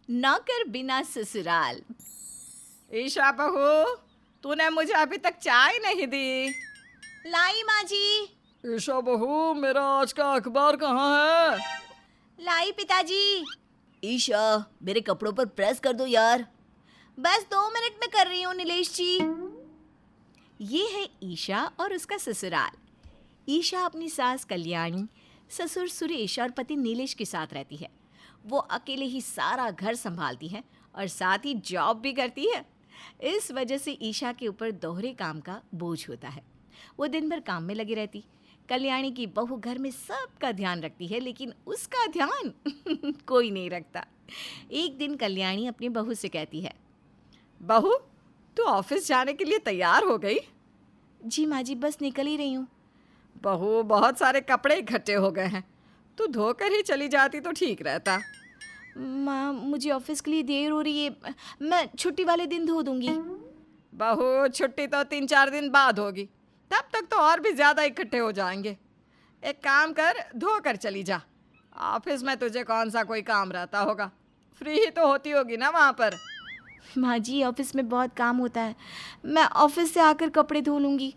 नौकर बिना ससुराल। ईशा बहू, तूने मुझे अभी तक चाय नहीं दी। लाई माँ जी। ईशा बहू, मेरा आज का अखबार कहाँ है? लाई पिताजी। ईशा, मेरे कपड़ों पर प्रेस कर दो यार। बस 2 मिनट में कर रही हूँ नीलेश जी। ये है ईशा और उसका ससुराल। ईशा अपनी सास कल्याणी, ससुर सुरेश और पति नीलेश के साथ रहती है। वो अकेले ही सारा घर संभालती है और साथ ही जॉब भी करती है। इस वजह से ईशा के ऊपर दोहरे काम का बोझ होता है। वो दिन भर काम में लगी रहती। कल्याणी की बहू घर में सबका ध्यान रखती है, लेकिन उसका ध्यान कोई नहीं रखता। एक दिन कल्याणी अपनी बहू से कहती है, बहू, तू ऑफिस जाने के लिए तैयार हो गई? जी माँ जी, बस निकल ही रही हूँ। बहू, बहुत सारे कपड़े इकट्ठे हो गए हैं, तू धोकर ही चली जाती तो ठीक रहता। माँ, मुझे ऑफिस के लिए देर हो रही है, मैं छुट्टी वाले दिन धो दूंगी। बहू, छुट्टी तो 3-4 दिन बाद होगी, तब तक तो और भी ज़्यादा इकट्ठे हो जाएंगे। एक काम कर, धोकर चली जा। ऑफिस में तुझे कौन सा कोई काम रहता होगा, फ्री ही तो होती होगी ना वहाँ पर। माँ जी, ऑफिस में बहुत काम होता है, मैं ऑफिस से आकर कपड़े धो लूँगी।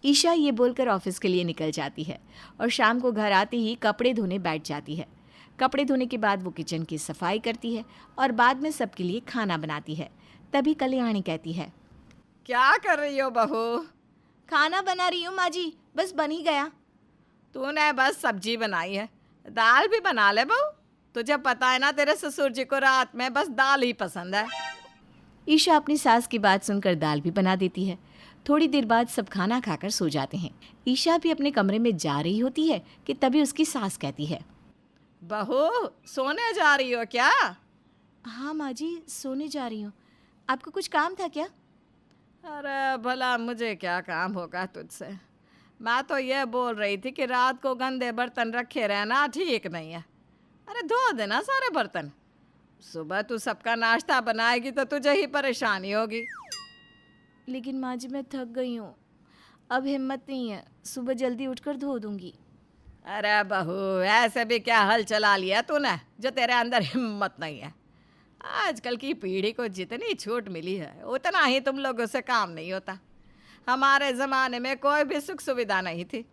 ईशा ये बोलकर ऑफिस के लिए निकल जाती है और शाम को घर आते ही कपड़े धोने बैठ जाती है। कपड़े धोने के बाद वो किचन की सफाई करती है और बाद में सबके लिए खाना बनाती है। तभी कल्याणी कहती है, क्या कर रही हो बहू? खाना बना रही हूँ माँ जी, बस बन ही गया। तूने बस सब्जी बनाई है, दाल भी बना ले बहू। तुझे पता है ना, तेरे ससुर जी को रात में बस दाल ही पसंद है। ईशा अपनी सास की बात सुनकर दाल भी बना देती है। थोड़ी देर बाद सब खाना खाकर सो जाते हैं। ईशा भी अपने कमरे में जा रही होती है कि तभी उसकी सास कहती है, बहू, सोने जा रही हो क्या? हाँ माँ जी, सोने जा रही हूँ। आपको कुछ काम था क्या? अरे भला मुझे क्या काम होगा तुझसे। मैं तो ये बोल रही थी कि रात को गंदे बर्तन रखे रहना ठीक नहीं है। अरे धो देना सारे बर्तन। सुबह तू सबका नाश्ता बनाएगी तो तुझे ही परेशानी होगी। लेकिन माँ जी, मैं थक गई हूँ, अब हिम्मत नहीं है, सुबह जल्दी उठकर धो दूंगी। अरे बहू, ऐसे भी क्या हल चला लिया तूने जो तेरे अंदर हिम्मत नहीं है। आजकल की पीढ़ी को जितनी छूट मिली है उतना ही तुम लोगों से काम नहीं होता। हमारे ज़माने में कोई भी सुख सुविधा नहीं थी,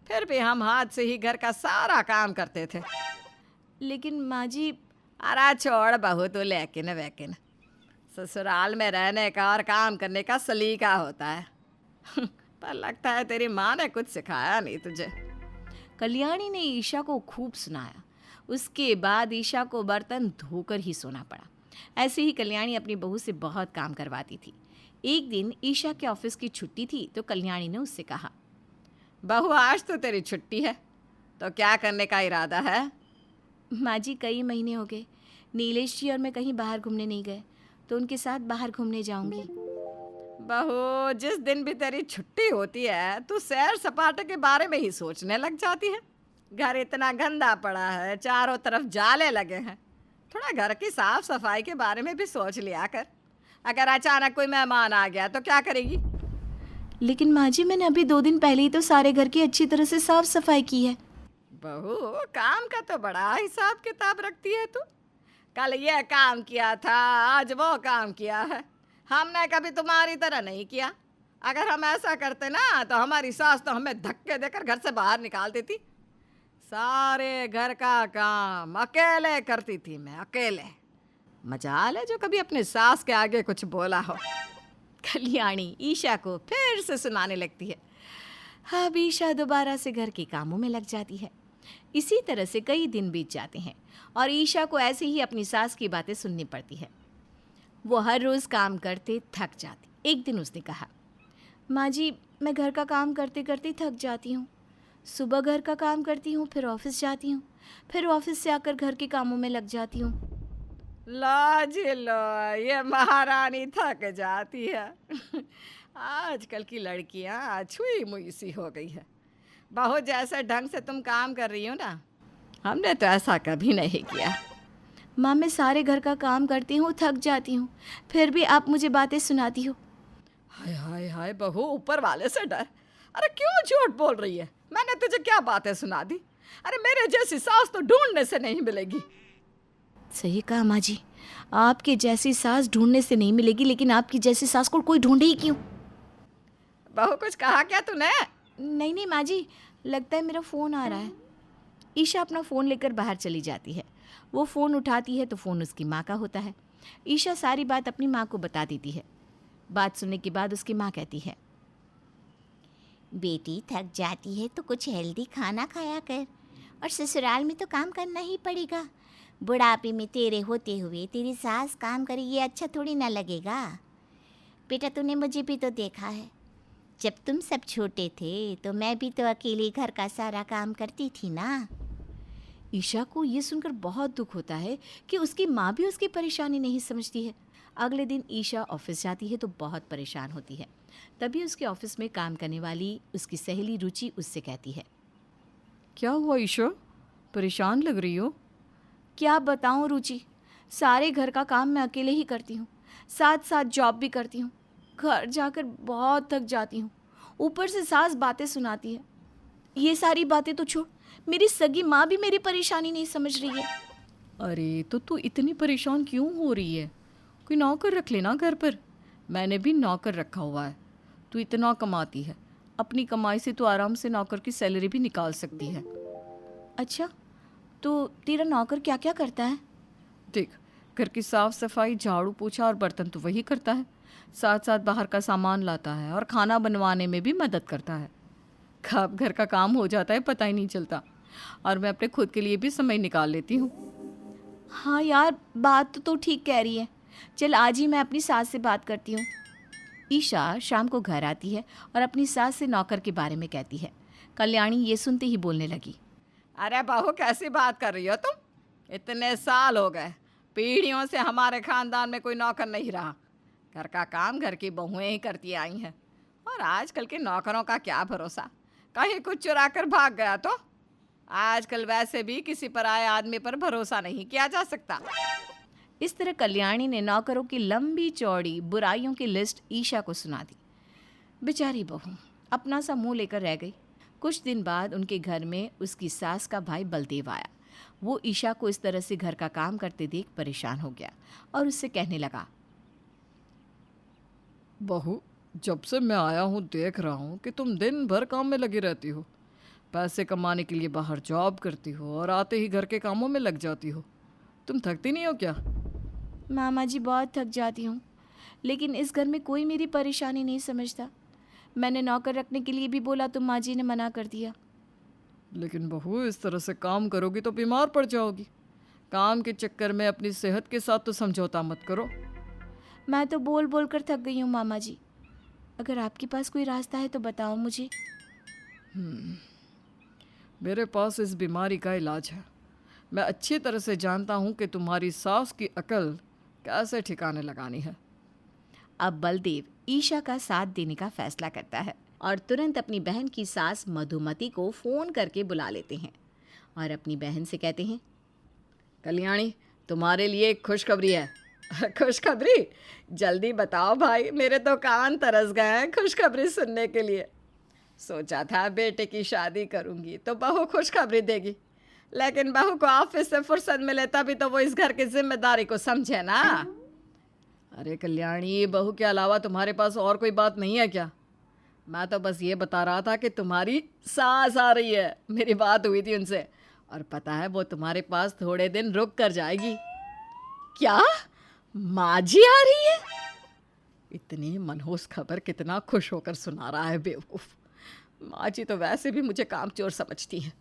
फिर भी हम हाथ से ही घर का सारा काम करते थे। लेकिन माँ जी। अरे छोड़ बहू, तू लेकिन वैकिन। ससुराल में रहने का और काम करने का सलीका होता है। पर लगता है तेरी माँ ने कुछ सिखाया नहीं तुझे। कल्याणी ने ईशा को खूब सुनाया। उसके बाद ईशा को बर्तन धोकर ही सोना पड़ा। ऐसे ही कल्याणी अपनी बहू से बहुत काम करवाती थी। एक दिन ईशा के ऑफिस की छुट्टी थी तो कल्याणी ने उससे कहा, बहू, आज तो तेरी छुट्टी है, तो क्या करने का इरादा है? माँ जी, कई महीने हो गए नीलेश जी और मैं कहीं बाहर घूमने नहीं गए, तो उनके साथ बाहर घूमने जाऊंगी। बहू, जिस दिन भी तेरी छुट्टी होती है तू सैर सपाटे के बारे में ही सोचने लग जाती है। घर इतना गंदा पड़ा है, चारों तरफ जाले लगे हैं। थोड़ा घर की साफ सफाई के बारे में भी सोच लिया कर। अगर अचानक कोई मेहमान आ गया तो क्या करेगी? लेकिन माँ जी, मैंने अभी 2 दिन पहले ही तो सारे घर की अच्छी तरह से साफ सफाई की है। बहू, काम का तो बड़ा हिसाब किताब रखती है तू। कल ये काम किया था, आज वो काम किया है। हमने कभी तुम्हारी तरह नहीं किया। अगर हम ऐसा करते ना तो हमारी सास तो हमें धक्के देकर घर से बाहर निकाल देती। सारे घर का काम अकेले करती थी मैं, अकेले। मजाल है जो कभी अपने सास के आगे कुछ बोला हो। कल्याणी ईशा को फिर से सुनाने लगती है। अब ईशा दोबारा से घर के कामों में लग जाती है। इसी तरह से कई दिन बीत जाते हैं और ईशा को ऐसे ही अपनी सास की बातें सुननी पड़ती है। वो हर रोज़ काम करते थक जाती। एक दिन उसने कहा, माँ जी, मैं घर का काम करते करते थक जाती हूँ। सुबह घर का काम करती हूँ, फिर ऑफिस जाती हूँ, फिर ऑफिस से आकर घर के कामों में लग जाती हूँ। लो जी लो, ये महारानी थक जाती है। आजकल की लड़कियां छुई मुई सी हो गई है। बहुत जैसे ढंग से तुम काम कर रही हो ना, हमने तो ऐसा कभी नहीं किया। माँ, मैं सारे घर का काम करती हूँ, थक जाती हूँ, फिर भी आप मुझे बातें सुनाती हो। हाय हाय हाय बहू, ऊपर वाले से डर। अरे क्यों झूठ बोल रही है? मैंने तुझे क्या बातें सुना दी? अरे मेरे जैसी सास तो ढूंढने से नहीं मिलेगी। सही कहा माँ जी, आपकी जैसी सास ढूंढने से नहीं मिलेगी, लेकिन आपकी जैसी सास को कोई ढूंढे ही क्यों? बहू कुछ कहा क्या तूने? नहीं नहीं माँ जी, लगता है मेरा फ़ोन आ रहा है। ईशा अपना फ़ोन लेकर बाहर चली जाती है। वो फ़ोन उठाती है तो फ़ोन उसकी माँ का होता है। ईशा सारी बात अपनी माँ को बता देती है। बात सुनने के बाद उसकी माँ कहती है, बेटी थक जाती है तो कुछ हेल्दी खाना खाया कर, और ससुराल में तो काम करना ही पड़ेगा। बुढ़ापे में तेरे होते हुए तेरी सास काम करे, ये अच्छा थोड़ी ना लगेगा। बेटा तूने मुझे भी तो देखा है, जब तुम सब छोटे थे तो मैं भी तो अकेले घर का सारा काम करती थी ना। ईशा को ये सुनकर बहुत दुख होता है कि उसकी माँ भी उसकी परेशानी नहीं समझती है। अगले दिन ईशा ऑफिस जाती है तो बहुत परेशान होती है। तभी उसके ऑफिस में काम करने वाली उसकी सहेली रुचि उससे कहती है, क्या हुआ ईशा, परेशान लग रही हो? क्या बताऊँ रुचि, सारे घर का काम मैं अकेले ही करती हूँ, साथ साथ जॉब भी करती हूँ। घर जाकर बहुत थक जाती हूँ, ऊपर से सास बातें सुनाती है। ये सारी बातें तो छोड़, मेरी सगी माँ भी मेरी परेशानी नहीं समझ रही है। अरे तो तू इतनी परेशान क्यों हो रही है? कोई नौकर रख लेना घर पर। मैंने भी नौकर रखा हुआ है। तू इतना कमाती है, अपनी कमाई से तू आराम से नौकर की सैलरी भी निकाल सकती है। अच्छा, तो तेरा नौकर क्या क्या करता है? देख, घर की साफ सफाई, झाड़ू पोछा और बर्तन तो वही करता है, साथ साथ बाहर का सामान लाता है और खाना बनवाने में भी मदद करता है। कब घर का काम हो जाता है पता ही नहीं चलता, और मैं अपने खुद के लिए भी समय निकाल लेती हूँ। हाँ यार, बात तो ठीक कह रही है। चल आज ही मैं अपनी सास से बात करती हूँ। ईशा शाम को घर आती है और अपनी सास से नौकर के बारे में कहती है। कल्याणी ये सुनते ही बोलने लगी, अरे बहू कैसी बात कर रही हो तुम? इतने साल हो गए, पीढ़ियों से हमारे खानदान में कोई नौकर नहीं रहा। घर का काम घर की बहुएं ही करती आई हैं, और आजकल के नौकरों का क्या भरोसा, कहीं कुछ चुरा कर भाग गया तो? आजकल वैसे भी किसी पराये आदमी पर भरोसा नहीं किया जा सकता। इस तरह कल्याणी ने नौकरों की लंबी चौड़ी बुराइयों की लिस्ट ईशा को सुना दी। बेचारी बहू अपना सा मुंह लेकर रह गई। कुछ दिन बाद उनके घर में उसकी सास का भाई बलदेव आया। वो ईशा को इस तरह से घर का काम करते देख परेशान हो गया और उससे कहने लगा, बहू, जब से मैं आया हूँ देख रहा हूँ कि तुम दिन भर काम में लगी रहती हो। पैसे कमाने के लिए बाहर जॉब करती हो और आते ही घर के कामों में लग जाती हो। तुम थकती नहीं हो क्या? मामा जी बहुत थक जाती हूँ, लेकिन इस घर में कोई मेरी परेशानी नहीं समझता। मैंने नौकर रखने के लिए भी बोला तो माँ जी ने मना कर दिया। लेकिन बहू, इस तरह से काम करोगी तो बीमार पड़ जाओगी। काम के चक्कर में अपनी सेहत के साथ तो समझौता मत करो। मैं तो बोल बोल कर थक गई हूँ मामा जी। अगर आपके पास कोई रास्ता है तो बताओ मुझे। मेरे पास इस बीमारी का इलाज है। मैं अच्छी तरह से जानता हूँ कि तुम्हारी सास की अकल कैसे ठिकाने लगानी है। अब बलदेव ईशा का साथ देने का फैसला करता है और तुरंत अपनी बहन की सास मधुमती को फ़ोन करके बुला लेते हैं और अपनी बहन से कहते हैं, कल्याणी, तुम्हारे लिए एक खुशखबरी है। खुशखबरी? जल्दी बताओ भाई, मेरे तो कान तरस गए हैं खुशखबरी सुनने के लिए। सोचा था बेटे की शादी करूंगी तो बहू खुशखबरी देगी, लेकिन बहू को ऑफिस से फुर्सत मिले तभी तो वो इस घर की जिम्मेदारी को समझे ना। अरे कल्याणी, बहू के अलावा तुम्हारे पास और कोई बात नहीं है क्या? मैं तो बस ये बता रहा था कि तुम्हारी सास आ रही है। मेरी बात हुई थी उनसे, और पता है वो तुम्हारे पास थोड़े दिन रुक कर जाएगी। क्या? माँ जी आ रही है? इतनी मनहूस खबर कितना खुश होकर सुना रहा है बेवकूफ़। माँ जी तो वैसे भी मुझे कामचोर समझती हैं,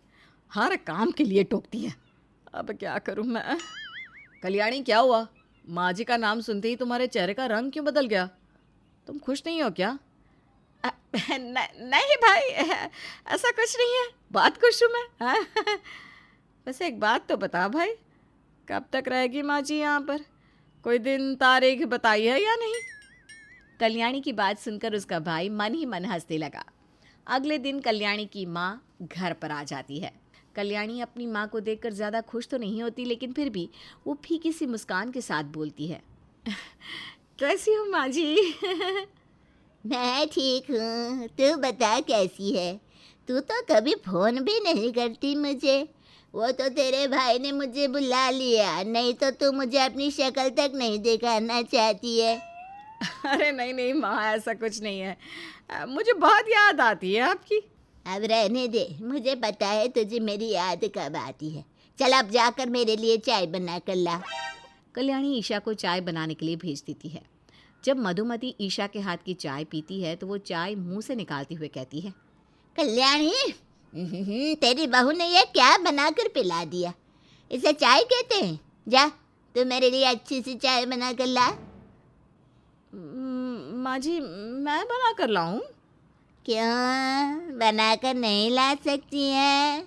हर काम के लिए टोकती हैं। अब क्या करूँ मैं? कल्याणी, क्या हुआ? माँ जी का नाम सुनते ही तुम्हारे चेहरे का रंग क्यों बदल गया? तुम खुश नहीं हो क्या? नहीं भाई, ऐसा कुछ नहीं है, बहुत खुश हूँ मैं। हाँ? वैसे एक बात तो बता भाई, कब तक रहेगी माँ जी यहाँ पर? कोई दिन तारीख बताई है या नहीं? कल्याणी की बात सुनकर उसका भाई मन ही मन हंसने लगा। अगले दिन कल्याणी की माँ घर पर आ जाती है। कल्याणी अपनी माँ को देखकर ज़्यादा खुश तो नहीं होती, लेकिन फिर भी वो फीकी सी मुस्कान के साथ बोलती है, कैसी हो माँ जी? मैं ठीक हूँ, तू बता कैसी है? तू तो कभी फ़ोन भी नहीं करती मुझे। वो तो तेरे भाई ने मुझे बुला लिया, नहीं तो तू मुझे अपनी शक्ल तक नहीं दिखाना चाहती है। अरे नहीं नहीं माँ, ऐसा कुछ नहीं है। मुझे बहुत याद आती है आपकी। अब रहने दे, मुझे पता है तुझे मेरी याद कब आती है। चल अब जाकर मेरे लिए चाय बना कर ला। कल्याणी ईशा को चाय बनाने के लिए भेज देती है। जब मधुमती ईशा के हाथ की चाय पीती है तो वो चाय मुंह से निकालते हुए कहती है, कल्याणी, तेरी बहू ने ये क्या बनाकर पिला दिया? इसे चाय कहते हैं? जा तू मेरे लिए अच्छी सी चाय बना कर ला। माँ जी मैं बना कर लाऊं? क्यों बनाकर नहीं ला सकती हैं?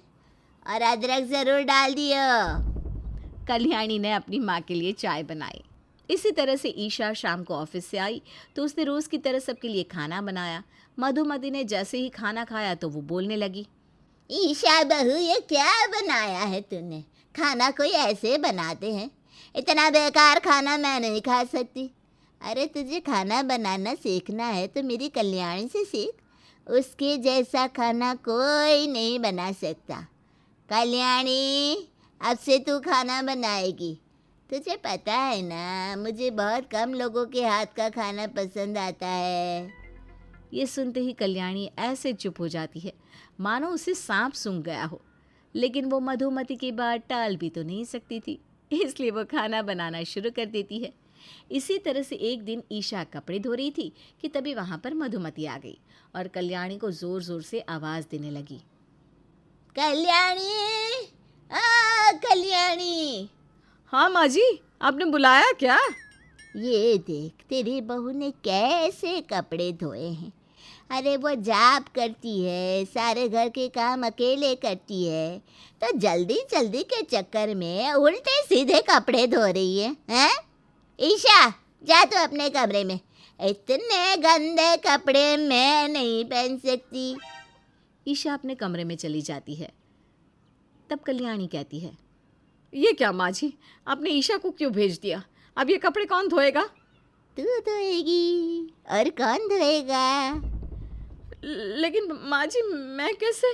और अदरक ज़रूर डाल दियो। कल्याणी ने अपनी माँ के लिए चाय बनाई। इसी तरह से ईशा शाम को ऑफिस से आई तो उसने रोज़ की तरह सबके लिए खाना बनाया। मधुमती ने जैसे ही खाना खाया तो वो बोलने लगी, ईशा बहू, ये क्या बनाया है तूने? खाना कोई ऐसे बनाते हैं? इतना बेकार खाना मैं नहीं खा सकती। अरे तुझे खाना बनाना सीखना है तो मेरी कल्याणी से सीख। उसके जैसा खाना कोई नहीं बना सकता। कल्याणी, अब से तू खाना बनाएगी। तुझे पता है ना, मुझे बहुत कम लोगों के हाथ का खाना पसंद आता है। ये सुनते ही कल्याणी ऐसे चुप हो जाती है मानो उसे सांप सूंघ गया हो। लेकिन वो मधुमती की बात टाल भी तो नहीं सकती थी, इसलिए वो खाना बनाना शुरू कर देती है। इसी तरह से एक दिन ईशा कपड़े धो रही थी कि तभी वहाँ पर मधुमती आ गई और कल्याणी को ज़ोर ज़ोर से आवाज़ देने लगी, कल्याणी, कल्याणी। हाँ माँ जी, आपने बुलाया क्या? ये देख तेरी बहू ने कैसे कपड़े धोए हैं। अरे वो जॉब करती है, सारे घर के काम अकेले करती है, तो जल्दी जल्दी के चक्कर में उल्टे सीधे कपड़े धो रही है, हैं? ईशा, जा तू अपने कमरे में। इतने गंदे कपड़े मैं नहीं पहन सकती। ईशा अपने कमरे में चली जाती है। तब कल्याणी कहती है, ये क्या माँ जी, आपने ईशा को क्यों भेज दिया? अब ये कपड़े कौन धोएगा? तू धोएगी, और कौन धोएगा? लेकिन माँ जी, मैं कैसे?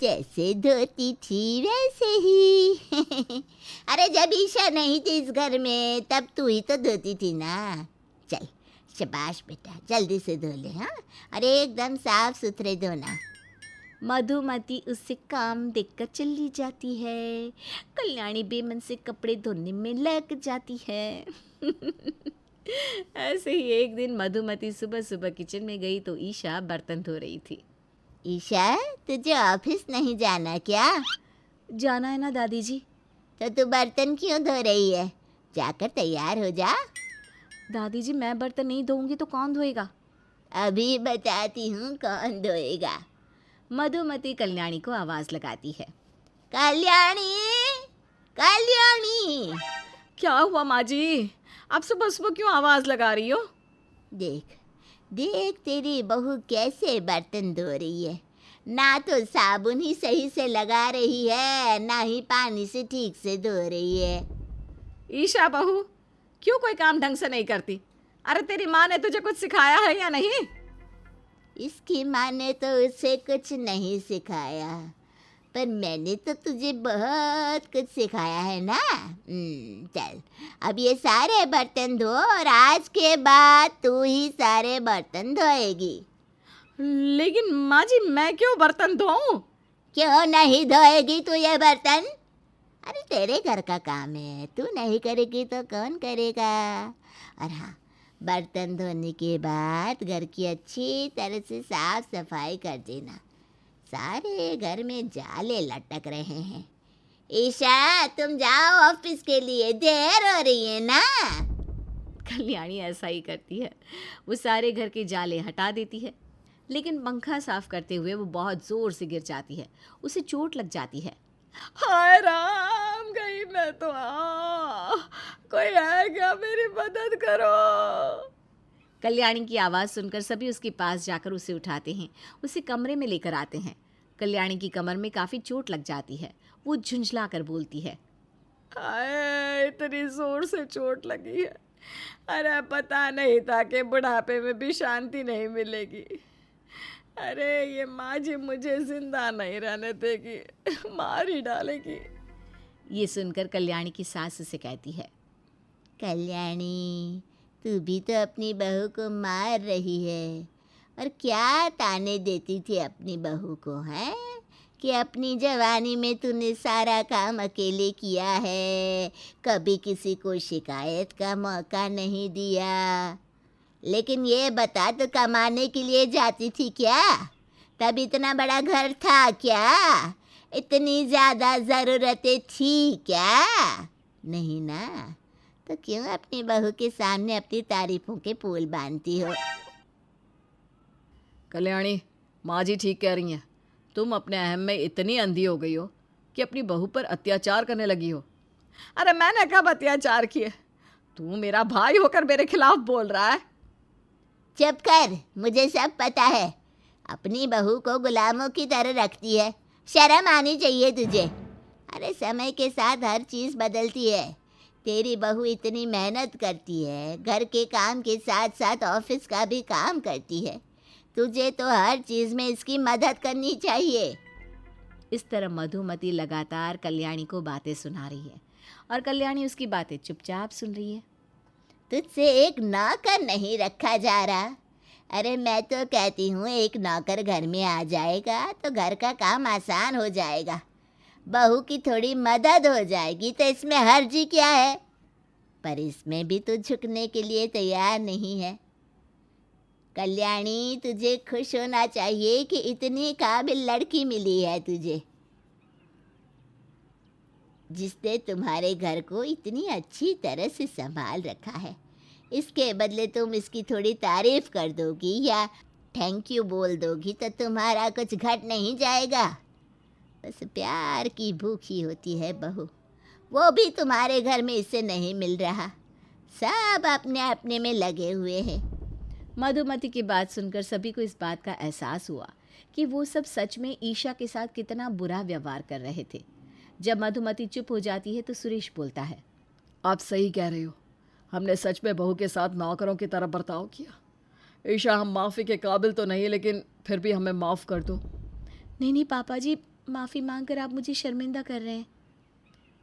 जैसे धोती थी वैसे ही। अरे जब ईशा नहीं थी इस घर में तब तू ही तो धोती थी ना। चल शाबाश बेटा, जल्दी से धो ले। हाँ, अरे एकदम साफ सुथरे धोना। मधुमती उससे काम देखकर चली जाती है। कल्याणी बेमन से कपड़े धोने में लग जाती है। ऐसे ही एक दिन मधुमती सुबह सुबह किचन में गई तो ईशा बर्तन धो रही थी। ईशा, तुझे ऑफिस नहीं जाना क्या? जाना है ना दादी जी। तो तू बर्तन क्यों धो रही है? जाकर तैयार हो जा। दादी जी मैं बर्तन नहीं धोऊंगी तो कौन धोएगा? अभी बताती हूँ कौन धोएगा। मधुमती कल्याणी को आवाज लगाती है, कल्याणी, कल्याणी। क्या हुआ माँ जी, आप सुबह सुबह क्यों आवाज़ लगा रही हो? देख देख तेरी बहू कैसे बर्तन धो रही है। ना तो साबुन ही सही से लगा रही है, ना ही पानी से ठीक से धो रही है। ईशा बहू, क्यों कोई काम ढंग से नहीं करती? अरे तेरी माँ ने तुझे कुछ सिखाया है या नहीं? इसकी माँ ने तो उसे कुछ नहीं सिखाया, पर मैंने तो तुझे बहुत कुछ सिखाया है ना। चल अब ये सारे बर्तन धो और आज के बाद तू ही सारे बर्तन धोएगी। लेकिन माँ जी, मैं क्यों बर्तन धोऊं? क्यों नहीं धोएगी तू ये बर्तन? अरे तेरे घर का काम है, तू नहीं करेगी तो कौन करेगा? और हाँ, बर्तन धोने के बाद घर की अच्छी तरह से साफ सफाई कर देना। सारे घर में जाले लटक रहे हैं। ईशा, तुम जाओ ऑफिस के लिए, देर हो रही है ना। कल्याणी ऐसा ही करती है। वो सारे घर के जाले हटा देती है, लेकिन पंखा साफ करते हुए वो बहुत जोर से गिर जाती है। उसे चोट लग जाती है। हाय राम, गई मैं तो। कोई है क्या? मेरी मदद करो। कल्याणी की आवाज़ सुनकर सभी उसके पास जाकर उसे उठाते हैं, उसे कमरे में लेकर आते हैं। कल्याणी की कमर में काफ़ी चोट लग जाती है। वो झुंझला कर बोलती है, हाय, इतनी जोर से चोट लगी है। अरे पता नहीं था कि बुढ़ापे में भी शांति नहीं मिलेगी। अरे ये माँ जी मुझे जिंदा नहीं रहने देगी, मार ही डालेगी। ये सुनकर कल्याणी की सास उसे कहती है, कल्याणी, तू भी तो अपनी बहू को मार रही है। और क्या ताने देती थी अपनी बहू को, है कि अपनी जवानी में तूने सारा काम अकेले किया है, कभी किसी को शिकायत का मौका नहीं दिया। लेकिन ये बता, तो कमाने के लिए जाती थी क्या? तब इतना बड़ा घर था क्या? इतनी ज़्यादा ज़रूरतें थी क्या? नहीं ना? तो क्यों अपनी बहू के सामने अपनी तारीफों के पुल बांधती हो? कल्याणी, माँ जी ठीक कह रही हैं। तुम अपने अहम में इतनी अंधी हो गई हो कि अपनी बहू पर अत्याचार करने लगी हो। अरे मैंने कब अत्याचार किए? तू मेरा भाई होकर मेरे खिलाफ बोल रहा है। चुप कर, मुझे सब पता है। अपनी बहू को गुलामों की तरह रखती है, शर्म आनी चाहिए तुझे। अरे समय के साथ हर चीज़ बदलती है। तेरी बहू इतनी मेहनत करती है, घर के काम के साथ साथ ऑफिस का भी काम करती है। तुझे तो हर चीज़ में इसकी मदद करनी चाहिए। इस तरह मधुमती लगातार कल्याणी को बातें सुना रही है और कल्याणी उसकी बातें चुपचाप सुन रही है। तुझसे एक नौकर नहीं रखा जा रहा। अरे मैं तो कहती हूँ एक नौकर घर में आ जाएगा तो घर का काम आसान हो जाएगा, बहू की थोड़ी मदद हो जाएगी, तो इसमें हर्जी क्या है? पर इसमें भी तू झुकने के लिए तैयार नहीं है। कल्याणी, तुझे खुश होना चाहिए कि इतनी काबिल लड़की मिली है तुझे, जिसने तुम्हारे घर को इतनी अच्छी तरह से संभाल रखा है। इसके बदले तुम इसकी थोड़ी तारीफ कर दोगी या थैंक यू बोल दोगी तो तुम्हारा कुछ घट नहीं जाएगा। बस प्यार की भूखी होती है बहू, वो भी तुम्हारे घर में इससे नहीं मिल रहा। सब अपने अपने में लगे हुए हैं। मधुमती की बात सुनकर सभी को इस बात का एहसास हुआ कि वो सब सच में ईशा के साथ कितना बुरा व्यवहार कर रहे थे। जब मधुमती चुप हो जाती है तो सुरेश बोलता है, आप सही कह रहे हो, हमने सच में बहू के साथ नौकरों की तरह बर्ताव किया। ईशा, हम माफ़ी के काबिल तो नहीं, लेकिन फिर भी हमें माफ़ कर दो। नहीं पापा जी, माफ़ी मांग कर आप मुझे शर्मिंदा कर रहे हैं।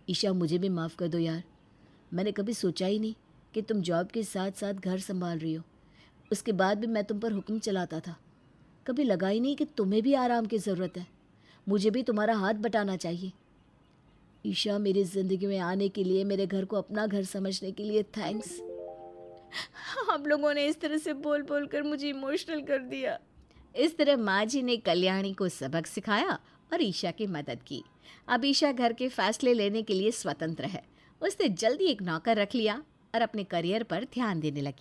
ईशा, मुझे भी माफ़ कर दो यार। मैंने कभी सोचा ही नहीं कि तुम जॉब के साथ साथ घर संभाल रही हो। उसके बाद भी मैं तुम पर हुक्म चलाता था, कभी लगा ही नहीं कि तुम्हें भी आराम की ज़रूरत है। मुझे भी तुम्हारा हाथ बटाना चाहिए। ईशा, मेरी ज़िंदगी में आने के लिए, मेरे घर को अपना घर समझने के लिए थैंक्स। आप लोगों ने इस तरह से बोल बोल कर मुझे इमोशनल कर दिया। इस तरह माँ जी ने कल्याणी को सबक सिखाया और ईशा की मदद की। अब ईशा घर के फैसले लेने के लिए स्वतंत्र है। उसने जल्दी एक नौकर रख लिया और अपने करियर पर ध्यान देने लगी।